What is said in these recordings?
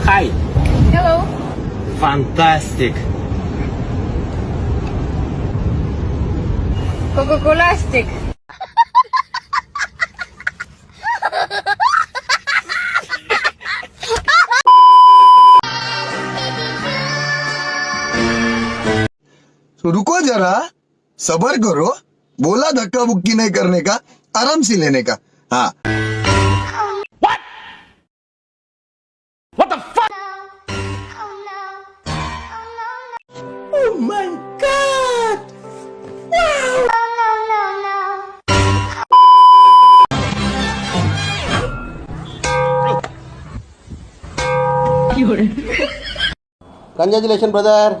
Hi. Hello. Fantastic. Coca-Cola stick. तो रुको जरा, सबर करो। बोला धक्का बुक्की नहीं करने का, आराम से लेने का। हाँ। What the fuck? Oh my god! Congratulation brother.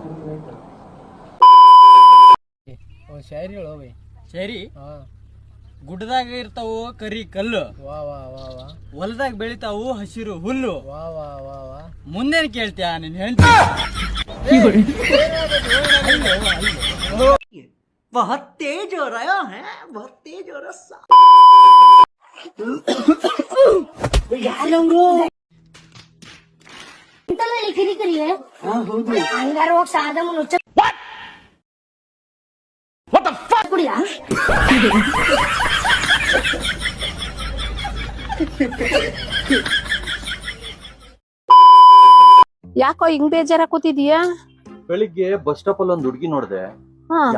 ಶಾಯರಿ ಹೇಳೋ ಬೈ. ಸರಿ ಗುಡ್ಡದಾಗ ಇರ್ತಾವು ಕರಿ ಕಲ್ಲು, ವಾ ವಾ ವಾ ವಾ ಹೊಲದಾಗ ಬೆಳಿತಾವು ಹಸಿರು ಹುಲ್ಲು. ವಾ ವಾ ವಾ ವಾ ಮುಂದೇನ್ ಕೇಳ್ತೀಯ ನೀನ್ ಹೇಳ್ತಿ? बहुत तेज हो रहा है, बहुत तेज हो रहा ಕಿರಿಕಿರಿ ಹಂಗಾರ ಹೋಗಿ ಸಾದ ಮುಚ್ಚ What the fuck? ಕುಡಿಯ ಯಾಕೋ ಹಿಂಗ್ ಬೇಜಾರಾಕೋತಿದೀಯಾ? ಬೆಳಿಗ್ಗೆ ಬಸ್ ಸ್ಟಾಪ್ ಅಲ್ಲಿ ಒಂದ್ ಹುಡುಗಿ ನೋಡ್ದೆ,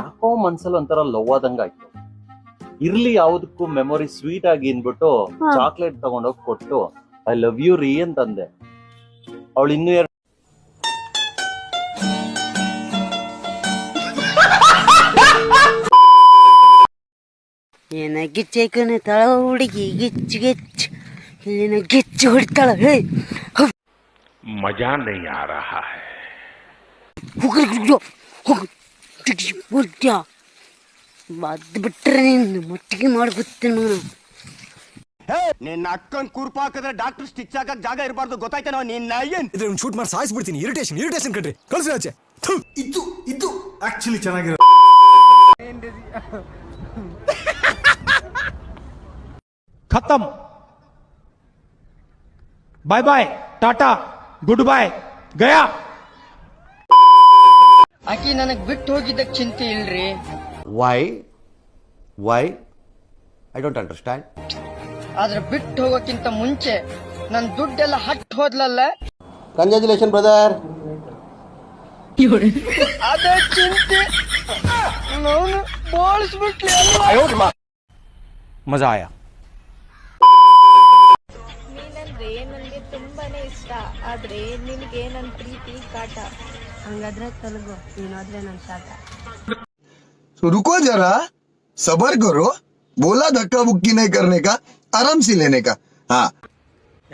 ಯಾಕೋ ಮನ್ಸಲ್ಲಿ ಒಂಥರ ಲವ್ ಆದಂಗ ಆಯ್ತು. ಇರ್ಲಿ ಯಾವ್ದಕ್ಕೂ ಮೆಮೊರಿ ಸ್ವೀಟ್ ಆಗಿ ಅಂದ್ಬಿಟ್ಟು ಚಾಕ್ಲೇಟ್ ತಗೊಂಡೋಗಿ ಕೊಟ್ಟು ಐ ಲವ್ ಯು ರೀ ಅಂತಂದೆ. ಅವಳು ಇನ್ನೂ ಏನ ಗಿಚ್ಚೈಕನ ತಳ ಹುಡುಗಿ ಗಿಚ್ಚು ಗಿಚ್ಚು ಏನ ಗಿಚ್ಚು ಹೊಡಿತಾಳ. मजा नहीं आ रहा है. ಬದ್ ಬಿಟ್ರೆ ನಿನ್ನ ಮಟ್ಟಿಗೆ ಮಾಡ್ಬಿಡ್ತೇನೆ ನಾನು. ನಿನ್ನ ಅಕ್ಕನ್ ಕುರ್ಪಾಕಿದ್ರೆ ಡಾಕ್ಟರ್ ಸ್ಟಿಚ್ ಹಾಕಕ್ ಜಾಗ ಇರಬಾರ್ದು, ಗೊತ್ತಾಯ್ತೇನೋ? ನಿನ್ನ ಏನ್ ಇದ್ರ ಶೂಟ್ ಮಾಡಿ ಸಾಯಿಸ್ಬಿಡ್ತೀನಿ. ಇರಿಟೇಷನ್ ಕಣ್ರಿ, ಕಳ್ಸಿ ಆಚೆ. ಇದು ಆಕ್ಚುಲಿ ಚೆನ್ನಾಗಿರೋ. खत्म. बाय बाय, टाटा, गुड बाय, गया. ಆಕಿ ನನಗ್ ಬಿಟ್ಟು ಹೋಗಿದ್ದಕ್ ಚಿಂತೆ ಇಲ್ರಿ. Why I don't understand. ಆದ್ರೆ ಬಿಟ್ಟು ಹೋಗೋಕ್ಕಿಂತ ಮುಂಚೆ ನನ್ ದುಡ್ಡೆಲ್ಲ ಹಟ್ ಹೋದ್ಲಲ್ಲ, ಕಂಗ್ರ್ಯಾಚುಲೇಷನ್ ಬ್ರದರ್. ಅದೇ ಚಿಂತೆ. ನಾನು ಬೋಳಿಸ್ಬಿಟ್ಲಿ. मजा आया. ನೀನಂದ್ರೆ ನನ್ಗೆ ತುಂಬಾನೇ ಇಷ್ಟ, ಆದ್ರೆ ನಿನ್ಗೆ ನನ್ ಪ್ರೀತಿ ಕಾಟ. ಹಂಗಾದ್ರೆ ತೊಲಗು, ನೀನಾದ್ರೆ ನನ್ ಶಾಟ. तो रुको जरा, सबर करो. बोला धक्का बुक्की नहीं करने का, आराम से लेने का. हाँ.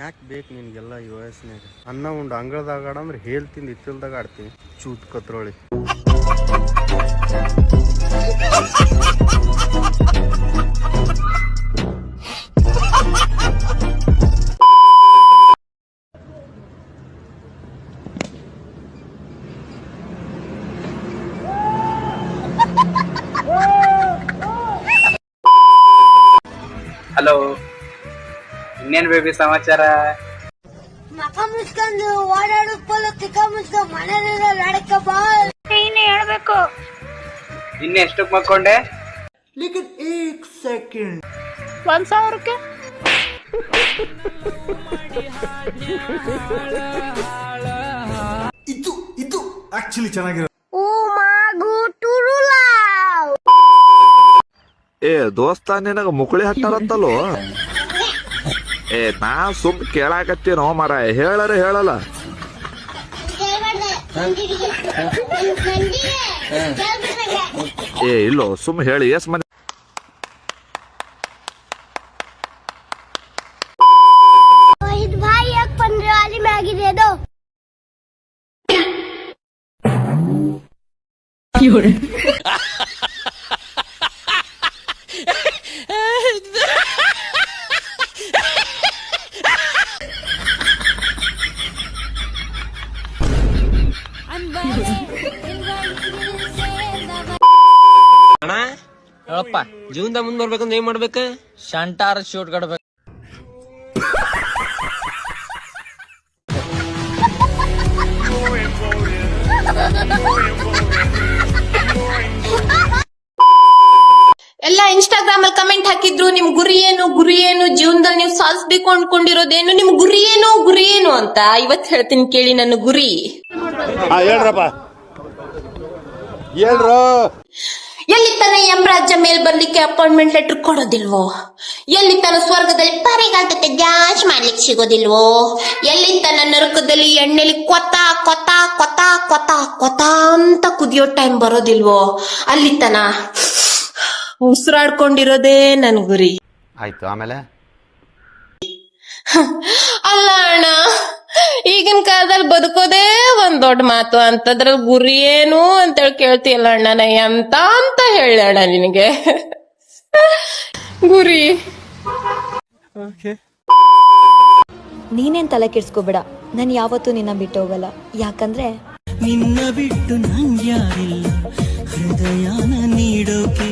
ಯಾಕೆ ಬೇಕು ನಿನ್ಗೆಲ್ಲ ಈ ವಯಸ್ಸಿನಾಗ? ಅನ್ನ ಉಂಡು ಅಂಗಳದಾಗ ಆಡಂದ್ರೆ ಹೇಳ್ತಿಂದ ಇತ್ತಲ್ದಾಗ ಆಡ್ತೀನಿ. ಚೂತ್ ಕತ್ರೋಳಿ. ಹಲೋ, ಇನ್ನೇನ್ ಬೇಬಿ ಸಮಾಚಾರ? ಮಕ ಮುಚ್ಕೊಂಡು ಓಡಾಡಕ್ ಬಲ್ಲ, ತಿಕ್ಕ ಮುಚ್ಕೊಂಡು ಮನೇಲಿರೋ ನಡಕ ಬಾ. ನೀನೇ ಹೇಳ್ಬೇಕು. ನಿನ್ನೆ ಎಷ್ಟಕ್ ಮಕ್ಕೊಂಡೆ? ಲೇಕಿನ್ ಏಕ್ ಸೆಕೆಂಡ್. 1,000ಕ್ಕೆ ಇದು ಆಕ್ಚುಲಿ ಚೆನ್ನಾಗಿರೋ. ಓ ಮಾಗು ಟುರುಲಾ. ಏ ದೋಸ್ತ, ನಿನಗ ಮುಕುಳಿ ಹಟ್ಟಾರಂತಲ್ಲೋ. ಏ ನಾ ಸುಮ್ ಕೇಳಾಕತ್ತೇನೋ ಮಾರಾಯ, ಹೇಳರ ಹೇಳಲ್ಲ. ಏ ಇಲ್ಲೋ, ಸುಮ್ ಹೇಳಿ. ಎಸ್ ಮನೆ भाई एक 15 वाली मैगी दे दो. ಹೇಳಪ್ಪ, ಜೀವನದಾಗ ಮುಂದ್ ಬರ್ಬೇಕಂದ್ರೆ ಏನ್ ಮಾಡ್ಬೇಕು? ಶಂಟಾರ ಶೂಟ್ ಕಡ್ಬೇಕು. ಇನ್ಸ್ಟಾಗ್ರಾಮ್ ಅಲ್ಲಿ ಕಮೆಂಟ್ ಹಾಕಿದ್ರು ನಿಮ್ ಗುರಿ ಏನು ಜೀವನದಲ್ಲಿ ನೀವು ಸಾಧಿಸ್ಬೇಕು ಅನ್ಕೊಂಡಿರೋದೇನು, ನಿಮ್ ಗುರಿ ಏನು ಅಂತ. ಇವತ್ ಹೇಳ್ತೀನಿ ಕೇಳಿ ನನ್ನ ಗುರಿ. ಎಲ್ಲಿ ತನ ಯಮರಾಜ್ಯ ಮೇಲ್ ಬರ್ಲಿಕ್ಕೆ ಅಪಾಯಿಂಟ್ಮೆಂಟ್ ಲೆಟರ್ ಕೊಡೋದಿಲ್ವೋ, ಎಲ್ಲಿ ತನ ಸ್ವರ್ಗದಲ್ಲಿ ಪರಿಗಾಲ್ ಜೊತೆ ಡ್ಯಾನ್ಸ್ ಮಾಡ್ಲಿಕ್ಕೆ ಸಿಗೋದಿಲ್ವೋ, ಎಲ್ಲಿ ತನ ನರಕದಲ್ಲಿ ಎಣ್ಣೆಲಿ ಕೊತ ಕೊತ ಕೊತ ಕೊತ ಕೊತ ಅಂತ ಕುದಿಯೋ ಟೈಮ್ ಬರೋದಿಲ್ವೋ, ಅಲ್ಲಿ ತನ ಉಸಿರಾಡ್ಕೊಂಡಿರೋದೇ ನನ್ ಗುರಿ. ಆಯ್ತು, ಆಮೇಲೆ ಅಲ್ಲ ಅಣ್ಣ, ಈಗಿನ ಕಾಲದಲ್ಲಿ ಬದುಕೋದೇ ಒಂದ್ ದೊಡ್ಡ ಮಾತು ಅಂತದ್ರಲ್ಲಿ ಗುರಿ ಏನು ಅಂತೇಳಿ ಕೇಳ್ತೀಯಲ್ಲ ಅಣ್ಣ, ನಾ ಎಂತ ಅಂತ ಹೇಳಿ ಅಣ್ಣ ನಿನಗೆ ಗುರಿ. ನೀನೇನ್ ತಲೆ ಕೆಡ್ಸ್ಕೋಬೇಡ, ನಾನು ಯಾವತ್ತೂ ನಿನ್ನ ಬಿಟ್ಟು ಹೋಗಲ್ಲ. ಯಾಕಂದ್ರೆ ನಿನ್ನ ಬಿಟ್ಟು ನಂಗ್ಯಾರಿಲ್ಲ ಹೃದಯನ ನೀಡೋಕೆ.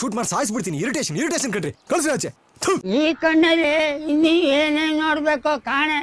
ಶೂಟ್ ಮಾಡಿ ಸಾಯಿಸ್ಬಿಡ್ತೀನಿ. ಇರಿಟೇಷನ್ ಕಣ್ರಿ, ಕಳ್ಸಿ ಆಚೆ. ಈ ಕಣ್ಣಲ್ಲಿ ಇನ್ನೀ ಏನೇನ್ ನೋಡ್ಬೇಕೋ ಕಾಣೆ.